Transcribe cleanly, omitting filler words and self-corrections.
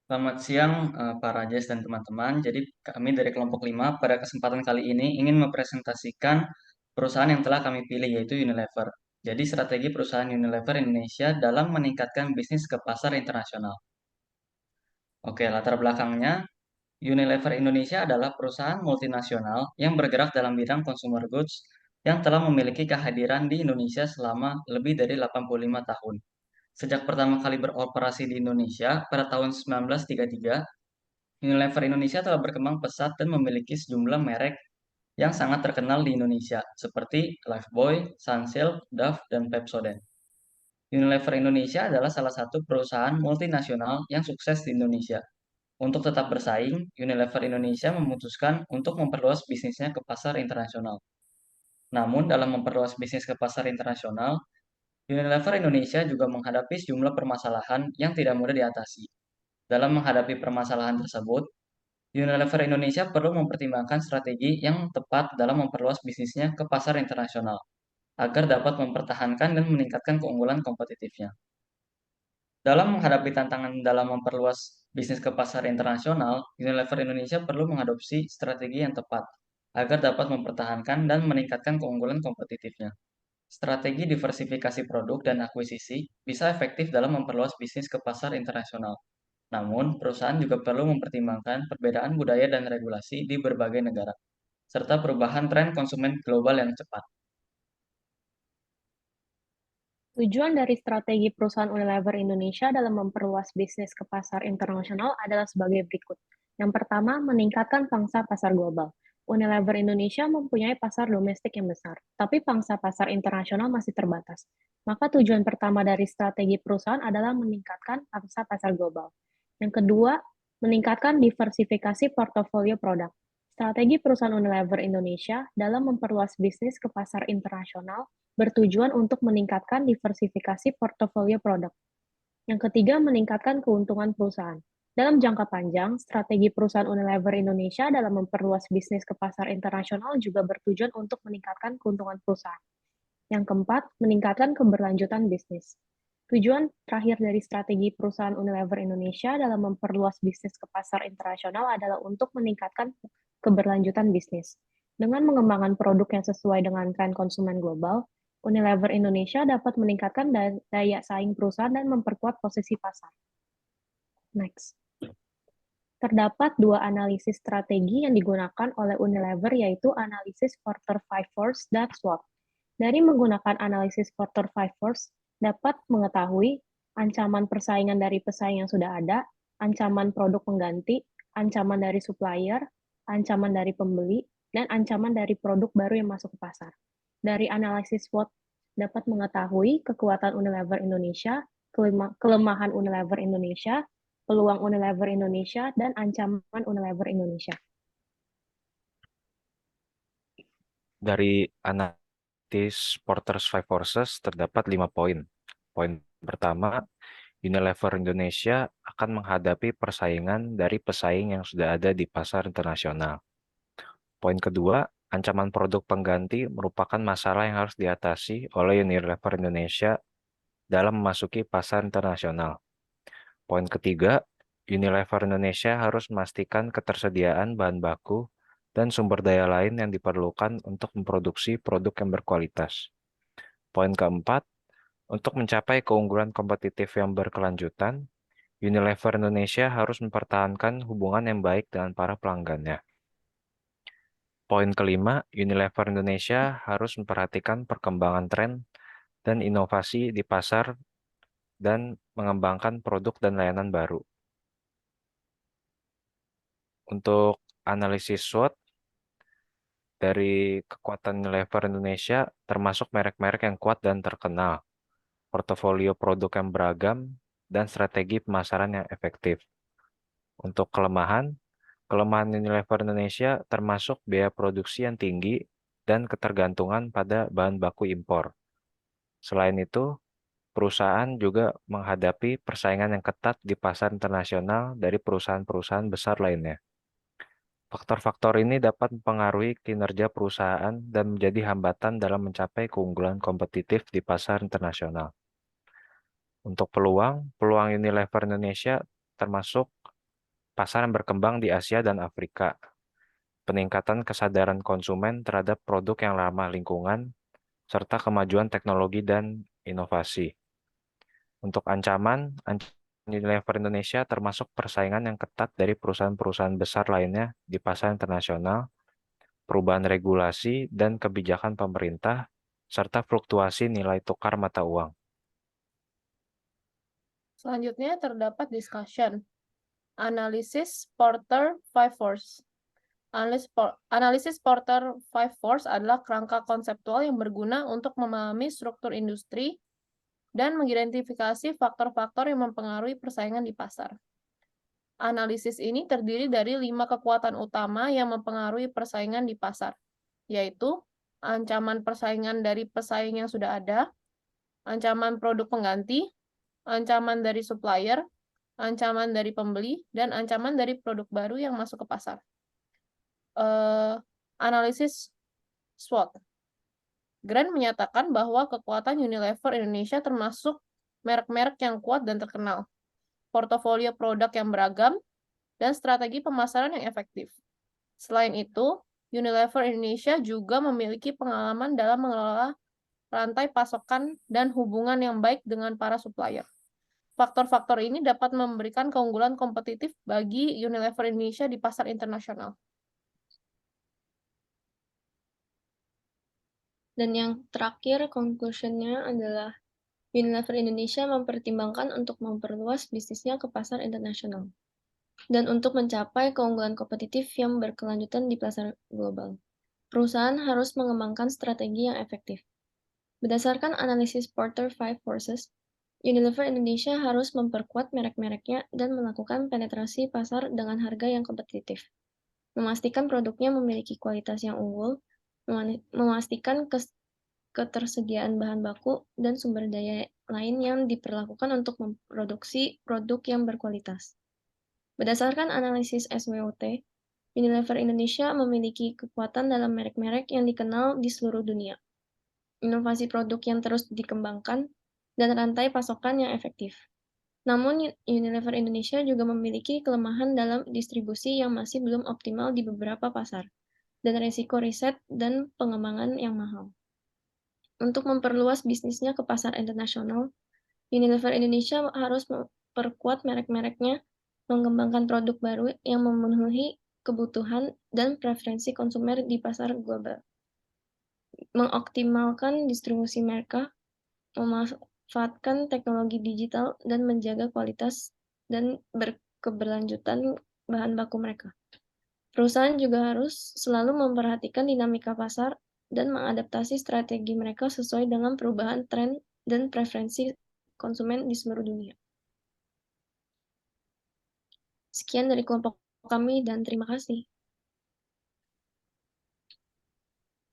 Selamat siang, Pak Rajes dan teman-teman. Jadi kami dari kelompok 5 pada kesempatan kali ini ingin mempresentasikan perusahaan yang telah kami pilih yaitu Unilever. Jadi strategi perusahaan Unilever Indonesia dalam meningkatkan bisnis ke pasar internasional. Oke, latar belakangnya Unilever Indonesia adalah perusahaan multinasional yang bergerak dalam bidang consumer goods yang telah memiliki kehadiran di Indonesia selama lebih dari 85 tahun. Sejak pertama kali beroperasi di Indonesia pada tahun 1933, Unilever Indonesia telah berkembang pesat dan memiliki sejumlah merek yang sangat terkenal di Indonesia, seperti Lifebuoy, Sunsilk, Dove, dan Pepsodent. Unilever Indonesia adalah salah satu perusahaan multinasional yang sukses di Indonesia. Untuk tetap bersaing, Unilever Indonesia memutuskan untuk memperluas bisnisnya ke pasar internasional. Namun, dalam memperluas bisnis ke pasar internasional, Unilever Indonesia juga menghadapi sejumlah permasalahan yang tidak mudah diatasi. Dalam menghadapi permasalahan tersebut, Unilever Indonesia perlu mempertimbangkan strategi yang tepat dalam memperluas bisnisnya ke pasar internasional, agar dapat mempertahankan dan meningkatkan keunggulan kompetitifnya. Dalam menghadapi tantangan dalam memperluas bisnis ke pasar internasional, Unilever Indonesia perlu mengadopsi strategi yang tepat, agar dapat mempertahankan dan meningkatkan keunggulan kompetitifnya. Strategi diversifikasi produk dan akuisisi bisa efektif dalam memperluas bisnis ke pasar internasional. Namun, perusahaan juga perlu mempertimbangkan perbedaan budaya dan regulasi di berbagai negara, serta perubahan tren konsumen global yang cepat. Tujuan dari strategi perusahaan Unilever Indonesia dalam memperluas bisnis ke pasar internasional adalah sebagai berikut. Yang pertama, meningkatkan pangsa pasar global. Unilever Indonesia mempunyai pasar domestik yang besar, tapi pangsa pasar internasional masih terbatas. Maka tujuan pertama dari strategi perusahaan adalah meningkatkan pangsa pasar global. Yang kedua, meningkatkan diversifikasi portofolio produk. Strategi perusahaan Unilever Indonesia dalam memperluas bisnis ke pasar internasional bertujuan untuk meningkatkan diversifikasi portofolio produk. Yang ketiga, meningkatkan keuntungan perusahaan. Dalam jangka panjang, strategi perusahaan Unilever Indonesia dalam memperluas bisnis ke pasar internasional juga bertujuan untuk meningkatkan keuntungan perusahaan. Yang keempat, meningkatkan keberlanjutan bisnis. Tujuan terakhir dari strategi perusahaan Unilever Indonesia dalam memperluas bisnis ke pasar internasional adalah untuk meningkatkan keberlanjutan bisnis. Dengan mengembangkan produk yang sesuai dengan tren konsumen global, Unilever Indonesia dapat meningkatkan daya saing perusahaan dan memperkuat posisi pasar. Next. Terdapat dua analisis strategi yang digunakan oleh Unilever, yaitu analisis Porter 5 Force dan SWOT. Dari menggunakan analisis Porter 5 Force, dapat mengetahui ancaman persaingan dari pesaing yang sudah ada, ancaman produk pengganti, ancaman dari supplier, ancaman dari pembeli, dan ancaman dari produk baru yang masuk ke pasar. Dari analisis SWOT, dapat mengetahui kekuatan Unilever Indonesia, kelemahan Unilever Indonesia, peluang Unilever Indonesia, dan ancaman Unilever Indonesia. Dari analisis Porter's Five Forces terdapat 5 poin. Poin pertama, Unilever Indonesia akan menghadapi persaingan dari pesaing yang sudah ada di pasar internasional. Poin kedua, ancaman produk pengganti merupakan masalah yang harus diatasi oleh Unilever Indonesia dalam memasuki pasar internasional. Poin ketiga, Unilever Indonesia harus memastikan ketersediaan bahan baku dan sumber daya lain yang diperlukan untuk memproduksi produk yang berkualitas. Poin keempat, untuk mencapai keunggulan kompetitif yang berkelanjutan, Unilever Indonesia harus mempertahankan hubungan yang baik dengan para pelanggannya. Poin kelima, Unilever Indonesia harus memperhatikan perkembangan tren dan inovasi di pasar dan mengembangkan produk dan layanan baru. Untuk analisis SWOT, dari kekuatan Unilever Indonesia termasuk merek-merek yang kuat dan terkenal, portofolio produk yang beragam, dan strategi pemasaran yang efektif. Untuk kelemahan Unilever Indonesia termasuk biaya produksi yang tinggi dan ketergantungan pada bahan baku impor. Selain itu, perusahaan juga menghadapi persaingan yang ketat di pasar internasional dari perusahaan-perusahaan besar lainnya. Faktor-faktor ini dapat mempengaruhi kinerja perusahaan dan menjadi hambatan dalam mencapai keunggulan kompetitif di pasar internasional. Untuk peluang Unilever Indonesia termasuk pasar yang berkembang di Asia dan Afrika, peningkatan kesadaran konsumen terhadap produk yang ramah lingkungan, serta kemajuan teknologi dan inovasi. Untuk ancaman Unilever Indonesia termasuk persaingan yang ketat dari perusahaan-perusahaan besar lainnya di pasar internasional, perubahan regulasi dan kebijakan pemerintah, serta fluktuasi nilai tukar mata uang. Selanjutnya terdapat discussion. Analisis Porter 5 Force. Analisis Porter 5 Force adalah kerangka konseptual yang berguna untuk memahami struktur industri dan mengidentifikasi faktor-faktor yang mempengaruhi persaingan di pasar. Analisis ini terdiri dari 5 kekuatan utama yang mempengaruhi persaingan di pasar, yaitu ancaman persaingan dari pesaing yang sudah ada, ancaman produk pengganti, ancaman dari supplier, ancaman dari pembeli, dan ancaman dari produk baru yang masuk ke pasar. Analisis SWOT. Grant menyatakan bahwa kekuatan Unilever Indonesia termasuk merek-merek yang kuat dan terkenal, portofolio produk yang beragam, dan strategi pemasaran yang efektif. Selain itu, Unilever Indonesia juga memiliki pengalaman dalam mengelola rantai pasokan dan hubungan yang baik dengan para supplier. Faktor-faktor ini dapat memberikan keunggulan kompetitif bagi Unilever Indonesia di pasar internasional. Dan yang terakhir, conclusion-nya adalah Unilever Indonesia mempertimbangkan untuk memperluas bisnisnya ke pasar internasional dan untuk mencapai keunggulan kompetitif yang berkelanjutan di pasar global. Perusahaan harus mengembangkan strategi yang efektif. Berdasarkan analisis Porter 5 Forces, Unilever Indonesia harus memperkuat merek-mereknya dan melakukan penetrasi pasar dengan harga yang kompetitif, memastikan produknya memiliki kualitas yang unggul, memastikan ketersediaan bahan baku dan sumber daya lain yang diperlakukan untuk memproduksi produk yang berkualitas. Berdasarkan analisis SWOT, Unilever Indonesia memiliki kekuatan dalam merek-merek yang dikenal di seluruh dunia, inovasi produk yang terus dikembangkan, dan rantai pasokan yang efektif. Namun, Unilever Indonesia juga memiliki kelemahan dalam distribusi yang masih belum optimal di beberapa pasar, dan risiko riset dan pengembangan yang mahal. Untuk memperluas bisnisnya ke pasar internasional, Unilever Indonesia harus memperkuat merek-mereknya, mengembangkan produk baru yang memenuhi kebutuhan dan preferensi konsumen di pasar global, mengoptimalkan distribusi mereka, memanfaatkan teknologi digital, dan menjaga kualitas dan berkeberlanjutan bahan baku mereka. Perusahaan juga harus selalu memperhatikan dinamika pasar dan mengadaptasi strategi mereka sesuai dengan perubahan tren dan preferensi konsumen di seluruh dunia. Sekian dari kelompok kami dan terima kasih.